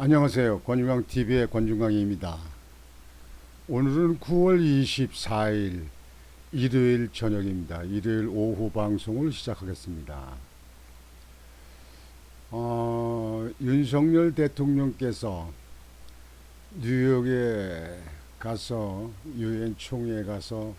안녕하세요. 권중광TV의 권중광입니다. 오늘은 9월 24일 일요일 저녁입니다. 일요일 오후 방송을 시작하겠습니다. 윤석열 대통령께서 뉴욕에 가서 유엔 총회에 가서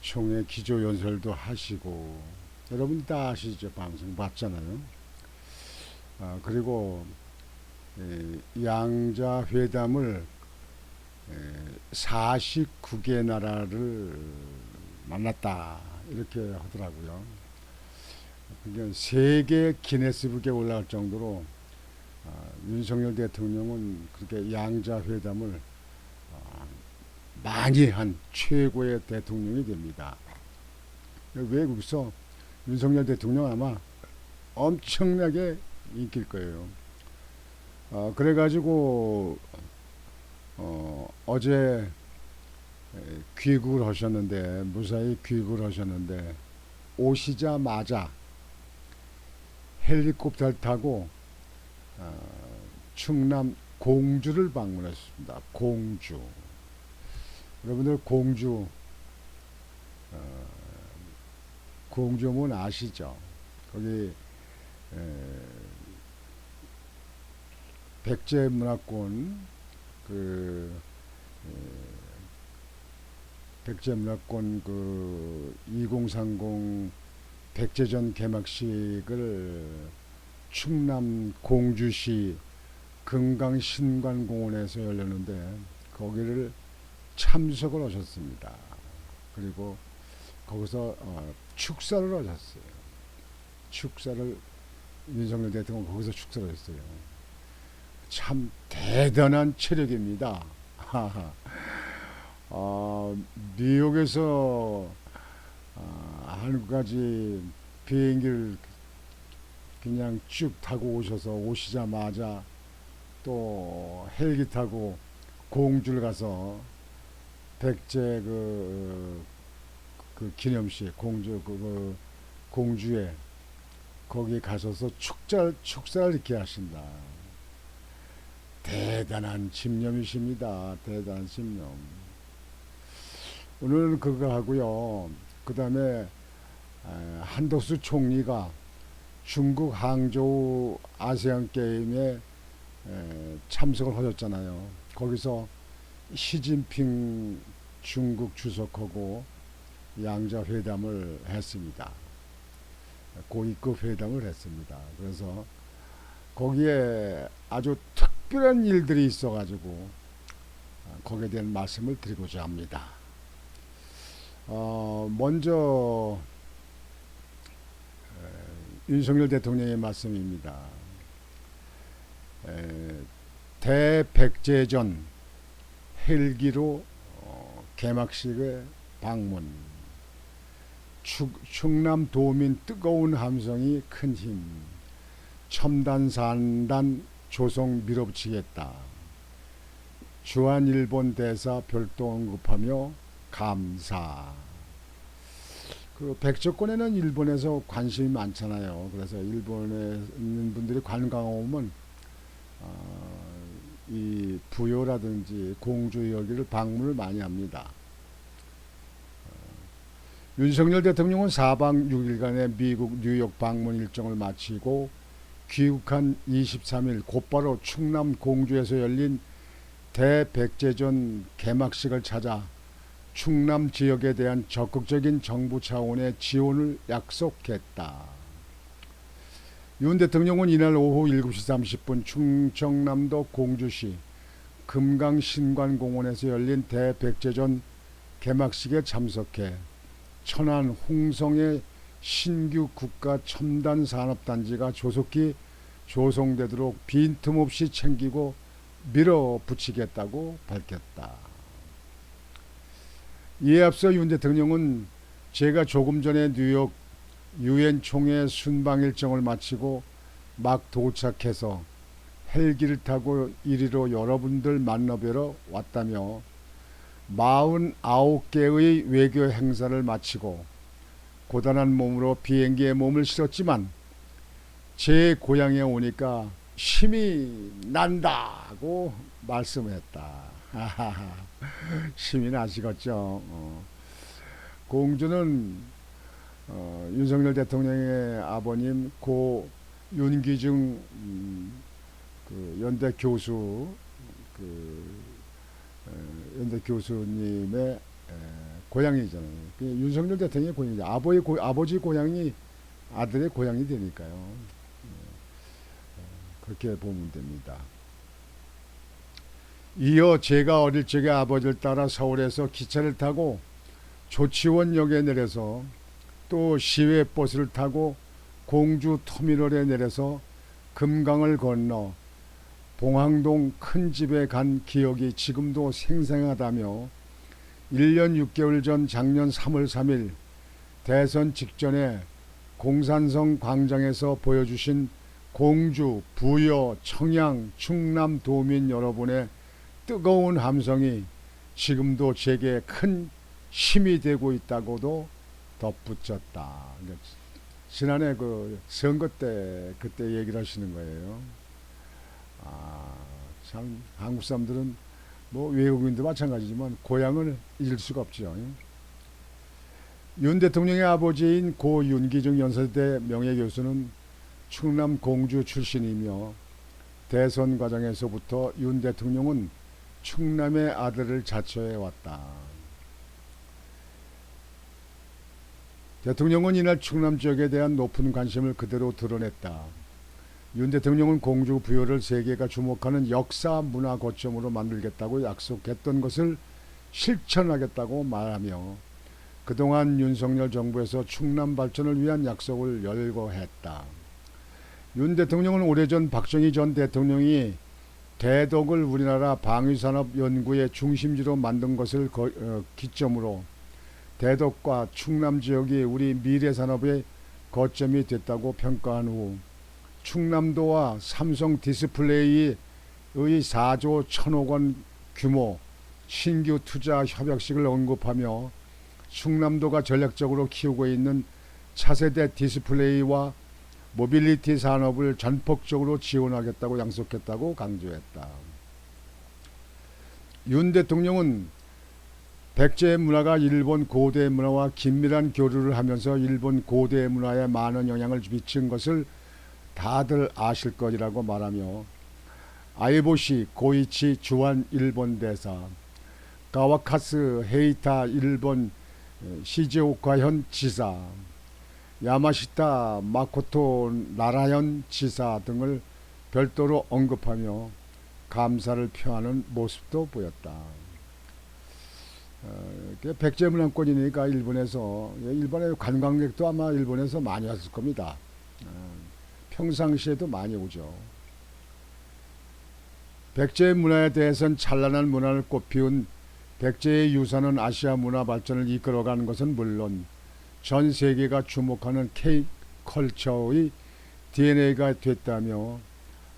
총회 기조연설도 하시고, 여러분 다 아시죠? 방송 봤잖아요. 그리고 양자 회담을 49개 나라를 만났다 이렇게 하더라고요. 그러니까 세계 기네스북에 올라갈 정도로 윤석열 대통령은 그렇게 양자 회담을 많이 한 최고의 대통령이 됩니다. 외국에서 윤석열 대통령 아마 엄청나게 인기일 거예요. 그래가지고 어제 귀국을 하셨는데, 무사히 귀국을 하셨는데, 오시자마자 헬리콥터를 타고 충남 공주를 방문했습니다. 공주. 여러분들 공주문 아시죠? 거기 백제문화권 백제문화권 2030 백제전 개막식을 충남 공주시 금강신관공원에서 열렸는데 거기를 참석을 하셨습니다. 그리고 거기서 축사를 하셨어요. 축사를 윤석열 대통령 거기서 축사를 했어요. 참 대단한 체력입니다. 뉴욕에서 한국까지 비행기를 그냥 쭉 타고 오셔서 오시자마자 또 헬기 타고 공주를 가서 백제 그 기념식 공주에 거기 가셔서 축사를 이렇게 하신다. 대단한 집념이십니다. 대단한 집념. 오늘은 그거 하고요. 그 다음에 한덕수 총리가 중국 항저우 아세안 게임에 참석을 하셨잖아요. 거기서 시진핑 중국 주석하고 양자 회담을 했습니다. 고위급 회담을 했습니다. 그래서 거기에 아주 특별한 일들이 있어가지고 거기에 대한 말씀을 드리고자 합니다. 먼저 윤석열 대통령의 말씀입니다. 대백제전 헬기로 개막식에 방문. 충남 도민 뜨거운 함성이 큰 힘. 첨단 산단 조성 밀어붙이겠다. 주한 일본 대사 별도 언급하며 감사. 그 백조권에는 일본에서 관심이 많잖아요. 그래서 일본에 있는 분들이 관광 오면 이 부여라든지 공주 여기를 방문을 많이 합니다. 윤석열 대통령은 4박 6일간의 미국 뉴욕 방문 일정을 마치고 귀국한 23일 곧바로 충남 공주에서 열린 대백제전 개막식을 찾아 충남 지역에 대한 적극적인 정부 차원의 지원을 약속했다. 윤 대통령은 이날 오후 7시 30분 충청남도 공주시 금강신관공원에서 열린 대백제전 개막식에 참석해 천안 홍성의 신규 국가 첨단 산업단지가 조속히 조성되도록 빈틈없이 챙기고 밀어붙이겠다고 밝혔다. 이에 앞서 윤 대통령은 제가 조금 전에 뉴욕 유엔 총회 순방 일정을 마치고 막 도착해서 헬기를 타고 이리로 여러분들 만나뵈러 왔다며 49개의 외교 행사를 마치고 고단한 몸으로 비행기에 몸을 실었지만 제 고향에 오니까 힘이 난다고 말씀했다. 힘이 나시겠죠. 공주는 윤석열 대통령의 아버님 고 윤기중 그 연대 교수 그 연대 교수님의 고향이잖아요. 윤석열 대통령의 고향이죠. 아버지 고향이 아들의 고향이 되니까요. 그렇게 보면 됩니다. 이어 제가 어릴 적에 아버지를 따라 서울에서 기차를 타고 조치원역에 내려서 또 시외버스를 타고 공주 터미널에 내려서 금강을 건너 봉황동 큰 집에 간 기억이 지금도 생생하다며 1년 6개월 전 작년 3월 3일 대선 직전에 공산성 광장에서 보여주신 공주, 부여, 청양, 충남 도민 여러분의 뜨거운 함성이 지금도 제게 큰 힘이 되고 있다고도 덧붙였다. 지난해 그 선거 때 그때 얘기를 하시는 거예요. 참 한국 사람들은 뭐 외국인도 마찬가지지만 고향을 잊을 수가 없죠. 윤 대통령의 아버지인 고 윤기중 연세대 명예교수는 충남 공주 출신이며 대선 과정에서부터 윤 대통령은 충남의 아들을 자처해 왔다. 대통령은 이날 충남 지역에 대한 높은 관심을 그대로 드러냈다. 윤 대통령은 공주 부여를 세계가 주목하는 역사 문화 거점으로 만들겠다고 약속했던 것을 실천하겠다고 말하며 그동안 윤석열 정부에서 충남 발전을 위한 약속을 열거했다. 윤 대통령은 오래전 박정희 전 대통령이 대덕을 우리나라 방위산업 연구의 중심지로 만든 것을 기점으로 대덕과 충남 지역이 우리 미래산업의 거점이 됐다고 평가한 후 충남도와 삼성 디스플레이의 4조 1천억 원 규모 신규 투자 협약식을 언급하며 충남도가 전략적으로 키우고 있는 차세대 디스플레이와 모빌리티 산업을 전폭적으로 지원하겠다고 약속했다고 강조했다. 윤 대통령은 백제 문화가 일본 고대 문화와 긴밀한 교류를 하면서 일본 고대 문화에 많은 영향을 미친 것을 다들 아실 것이라고 말하며 아이보시 고이치 주한 일본 대사, 가와카스 헤이타 일본 시즈오카현 지사, 야마시타 마코토 나라현 지사 등을 별도로 언급하며 감사를 표하는 모습도 보였다. 백제 문화권이니까 일본의 관광객도 아마 일본에서 많이 왔을 겁니다. 평상시에도 많이 오죠. 백제 문화에 대해서는 찬란한 문화를 꽃피운 백제의 유산은 아시아 문화 발전을 이끌어가는 것은 물론 전 세계가 주목하는 K-컬처의 DNA가 됐다며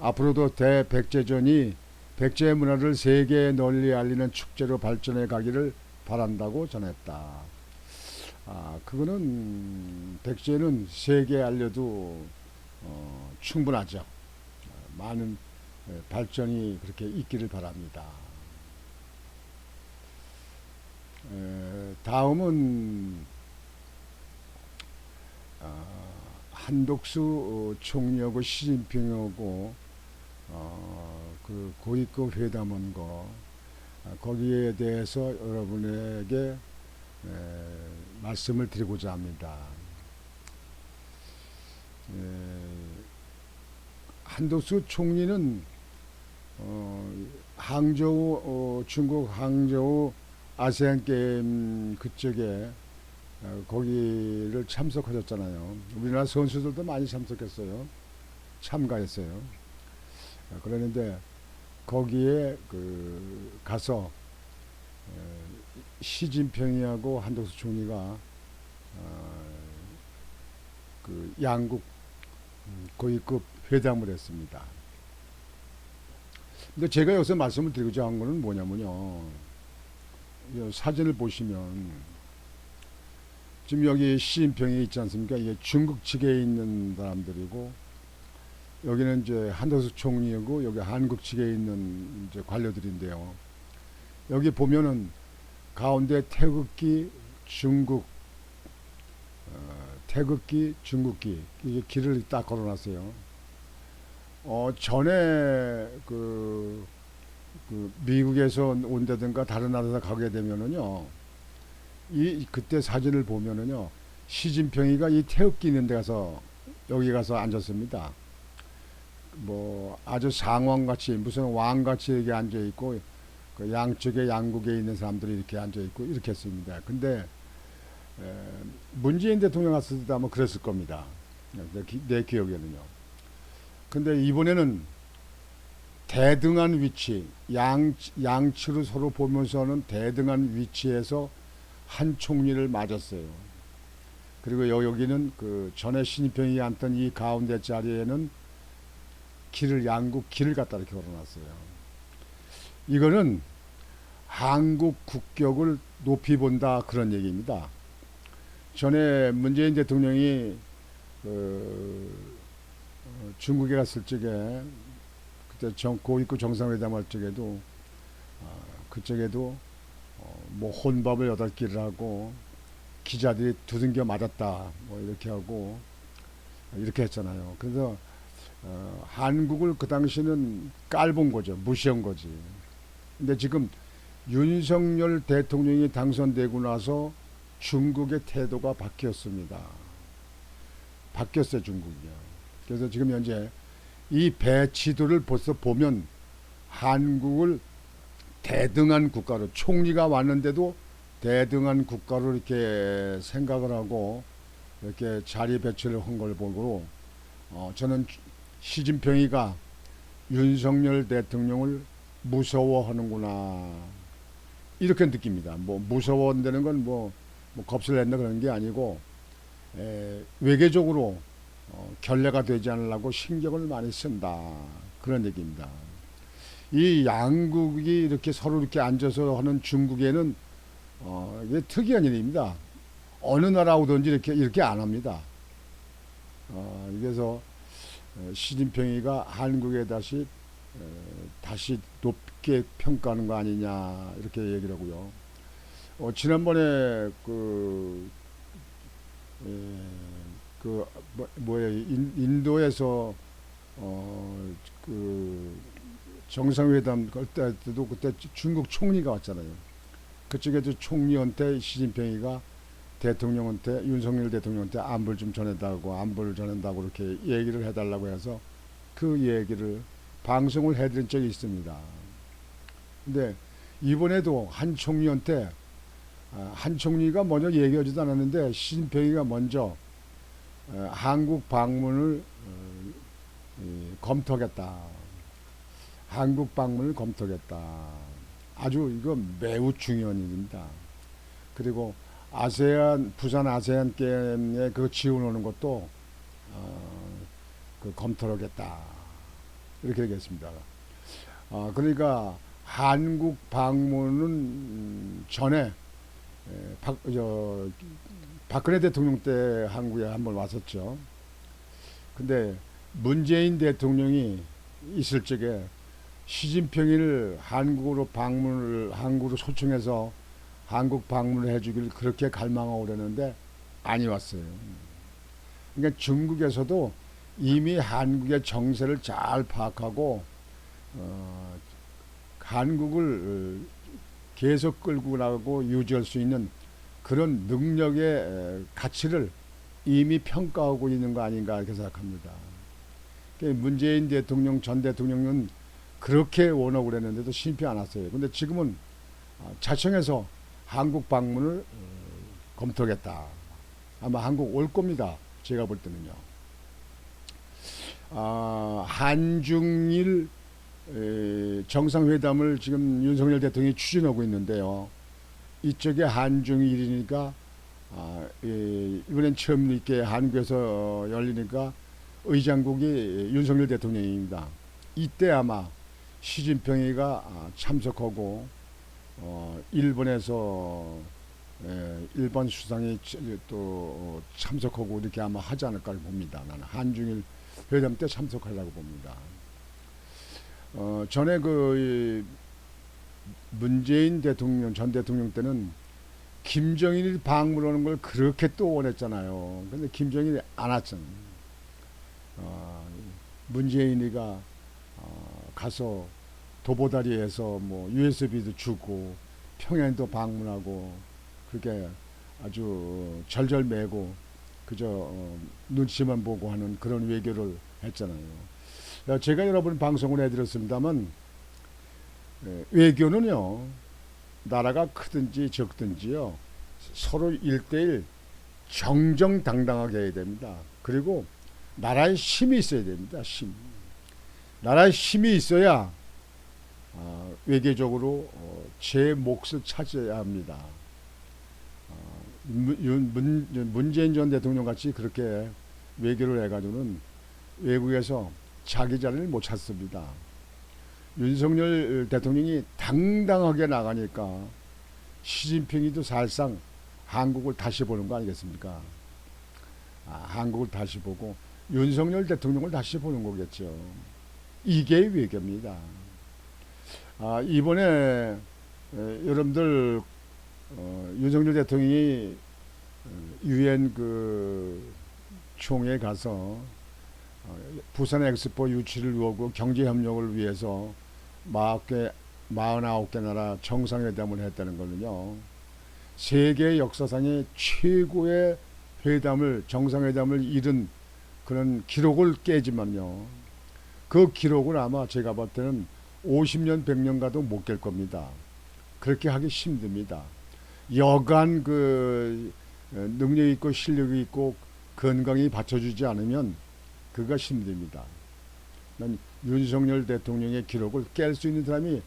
앞으로도 대백제전이 백제 문화를 세계에 널리 알리는 축제로 발전해 가기를 바란다고 전했다. 그거는 백제는 세계에 알려도 충분하죠. 많은 발전이 그렇게 있기를 바랍니다. 다음은 한독수 총리하고 시진핑하고 그 고위급 회담한 거 거기에 대해서 여러분에게 말씀을 드리고자 합니다. 한독수 총리는 항저우 중국 항저우 아세안 게임 그쪽에 거기를 참석하셨잖아요. 우리나라 선수들도 많이 참석했어요. 참가했어요. 그러는데 거기에 가서 시진핑이하고 한덕수 총리가 양국 고위급 회담을 했습니다. 근데 제가 여기서 말씀을 드리고자 한 거는 뭐냐면요. 사진을 보시면 지금 여기 시진핑이 있지 않습니까? 이게 중국 측에 있는 사람들이고 여기는 이제 한덕수 총리이고 여기 한국 측에 있는 이제 관료들인데요. 여기 보면은 가운데 태극기, 중국, 태극기, 중국기 이게 길을 딱 걸어놨어요. 전에 그 미국에서 온다든가 다른 나라에서 가게 되면은요, 그때 사진을 보면은요, 시진핑이가 이 태극기 있는 데 가서 여기 가서 앉았습니다. 뭐 아주 상왕같이 무슨 왕같이 이렇게 앉아 있고 그 양쪽에 양국에 있는 사람들이 이렇게 앉아 있고 이렇게 했습니다. 근데 문재인 대통령 갔을 때도 아마 그랬을 겁니다. 내 기억에는요. 근데 이번에는 대등한 위치, 양치로 서로 보면서는 대등한 위치에서 한 총리를 맞았어요. 그리고 여기는 그 전에 시진핑이 앉던 이 가운데 자리에는 양국 길을 갖다 이렇게 걸어놨어요. 이거는 한국 국격을 높이 본다 그런 얘기입니다. 전에 문재인 대통령이 중국에 갔을 적에 그때 고위급 정상회담 할 적에도 그쪽에도 뭐 혼밥을 8끼를 하고 기자들이 두들겨 맞았다 뭐 이렇게 하고 이렇게 했잖아요. 그래서 한국을 그 당시는 깔본 거죠. 무시한 거지. 근데 지금 윤석열 대통령이 당선되고 나서 중국의 태도가 바뀌었습니다. 바뀌었어요, 중국이요. 그래서 지금 현재 이 배치도를 벌써 보면 한국을 대등한 국가로, 총리가 왔는데도 대등한 국가로 이렇게 생각을 하고 이렇게 자리 배치를 한 걸 보고 저는 시진핑이가 윤석열 대통령을 무서워하는구나 이렇게 느낍니다. 뭐 무서워한다는 건 뭐 겁을 낸다 그런 게 아니고 외교적으로 결례가 되지 않으려고 신경을 많이 쓴다 그런 얘기입니다. 이 양국이 이렇게 서로 이렇게 앉아서 하는 중국에는 이게 특이한 일입니다. 어느 나라 오든지 이렇게 안 합니다. 그래서 시진핑이가 한국에 다시 높게 평가하는 거 아니냐 이렇게 얘기를 하고요. 지난번에 인도에서 정상회담 할 때도 그때 중국 총리가 왔잖아요. 그쪽에도 총리한테 시진핑이가 대통령한테 윤석열 대통령한테 안부를 좀 전해달라고 안부를 전한다고 이렇게 얘기를 해달라고 해서 그 얘기를 방송을 해드린 적이 있습니다. 근데 이번에도 한 총리한테 한 총리가 먼저 얘기하지도 않았는데 시진핑이가 먼저 한국 방문을 검토하겠다. 한국 방문을 검토하겠다. 아주 이거 매우 중요한 일입니다. 그리고 부산 아세안 게임에 그 지원하는 것도 검토하겠다. 이렇게 얘기했습니다. 그러니까 한국 방문은 전에 박근혜 대통령 때 한국에 한번 왔었죠. 근데 문재인 대통령이 있을 적에 시진핑을 한국으로 초청해서 한국 방문을 해주길 그렇게 갈망하고 그랬는데 아니 왔어요. 그러니까 중국에서도 이미 한국의 정세를 잘 파악하고 한국을 계속 끌고 나가고 유지할 수 있는 그런 능력의 가치를 이미 평가하고 있는 거 아닌가 이렇게 생각합니다. 문재인 대통령 전 대통령은 그렇게 원하고 그랬는데도 심피 안 왔어요. 근데 지금은 자청해서 한국 방문을 검토하겠다. 아마 한국 올 겁니다. 제가 볼 때는요. 한중일 정상회담을 지금 윤석열 대통령이 추진하고 있는데요. 이쪽에 한중일이니까 이번엔 처음 이렇게 한국에서 열리니까 의장국이 윤석열 대통령입니다. 이때 아마 시진핑이가 참석하고 일본에서 일본 수상이 또 참석하고 이렇게 아마 하지 않을까 봅니다. 나는 한중일 회담 때 참석하려고 봅니다. 전에 그 문재인 대통령 전 대통령 때는 김정일이 방문하는 걸 그렇게 또 원했잖아요. 근데 김정일이 안 왔잖아요. 문재인이가 가서 도보다리에서 뭐 USB도 주고 평양도 방문하고 그렇게 아주 절절매고 그저 눈치만 보고 하는 그런 외교를 했잖아요. 제가 여러분 방송을 해드렸습니다만 외교는요 나라가 크든지 적든지요 서로 1대1 정정당당하게 해야 됩니다. 그리고 나라에 힘이 있어야 됩니다. 힘. 나라에 힘이 있어야 외교적으로 제 몫을 찾아야 합니다. 문재인 전 대통령 같이 그렇게 외교를 해가지고는 외국에서 자기 자리를 못 찾습니다. 윤석열 대통령이 당당하게 나가니까 시진핑이도 사실상 한국을 다시 보는 거 아니겠습니까? 한국을 다시 보고 윤석열 대통령을 다시 보는 거겠죠. 이게 외교입니다. 이번에 여러분들 윤석열 대통령이 유엔 그 총회에 가서 부산 엑스포 유치를 위하고 경제 협력을 위해서 49개 나라 정상회담을 했다는 거는요. 세계 역사상의 최고의 회담을 정상회담을 이룬 그런 기록을 깨지만요. 그 기록을 아마 제가 볼 때는 50년 100년 가도 못 깰 겁니다. 그렇게 하기 힘듭니다. 여간 그 능력 있고 실력이 있고 건강이 받쳐주지 않으면 그가 힘듭니다. 난 윤석열 대통령의 기록을 깰 수 있는 사람이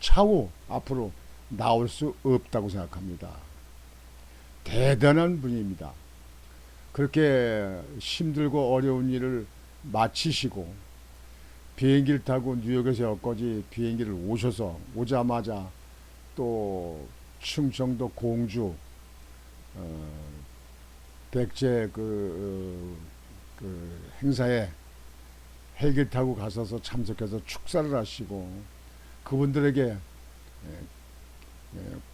차후 앞으로 나올 수 없다고 생각합니다. 대단한 분입니다. 그렇게 힘들고 어려운 일을 마치시고 비행기를 타고 뉴욕에서 여기까지 비행기를 오자마자 또 충청도 공주 백제 그 행사에 헬기 타고 가셔서 참석해서 축사를 하시고 그분들에게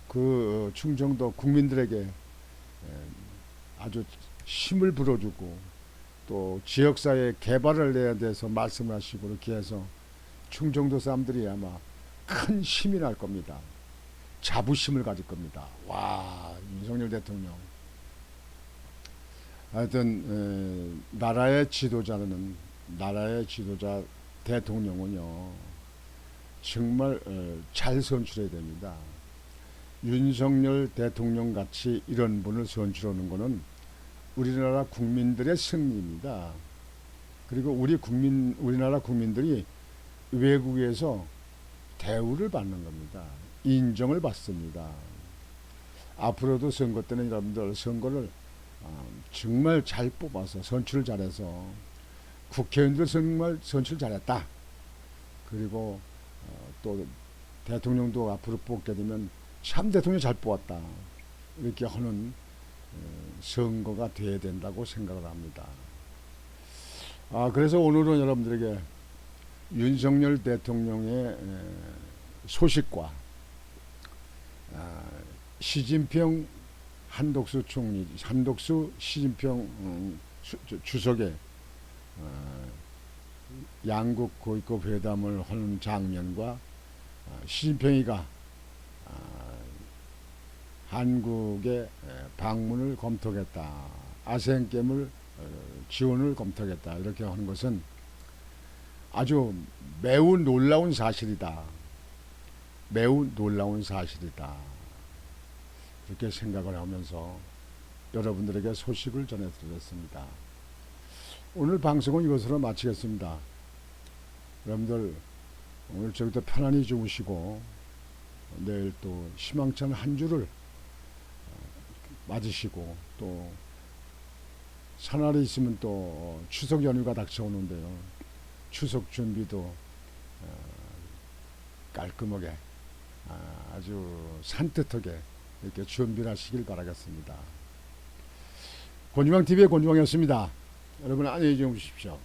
그 충청도 국민들에게 아주 힘을 불어주고 또 지역사회 개발을 내야 돼서 말씀하시고 이렇게 해서 충청도 사람들이 아마 큰 힘이 날 겁니다. 자부심을 가질 겁니다. 와, 윤석열 대통령. 하여튼 나라의 지도자 대통령은요 정말 잘 선출해야 됩니다. 윤석열 대통령 같이 이런 분을 선출하는 것은 우리나라 국민들의 승리입니다. 그리고 우리나라 국민들이 외국에서 대우를 받는 겁니다. 인정을 받습니다. 앞으로도 선거 때는 여러분들 선거를 정말 잘 뽑아서 선출을 잘해서 국회의원들 정말 선출 잘했다. 그리고 또 대통령도 앞으로 뽑게 되면 참 대통령 잘 뽑았다. 이렇게 하는 선거가 돼야 된다고 생각을 합니다. 그래서 오늘은 여러분들에게 윤석열 대통령의 소식과 시진핑 한독수 시진핑 주석의 양국 고위급 회담을 하는 장면과 시진핑이가 한국의 방문을 검토하겠다. 아세안 게임을 지원을 검토하겠다. 이렇게 하는 것은 아주 매우 놀라운 사실이다. 매우 놀라운 사실이다. 이렇게 생각을 하면서 여러분들에게 소식을 전해드렸습니다. 오늘 방송은 이것으로 마치겠습니다. 여러분들 오늘 저기도 편안히 주무시고 내일 또 희망찬 한 주를 맞으시고 또 사날이 있으면 또 추석 연휴가 닥쳐오는데요. 추석 준비도 깔끔하게 아주 산뜻하게 이렇게 준비를 하시길 바라겠습니다. 곤주방TV의 곤주방이었습니다. 여러분 안녕히 주무십시오.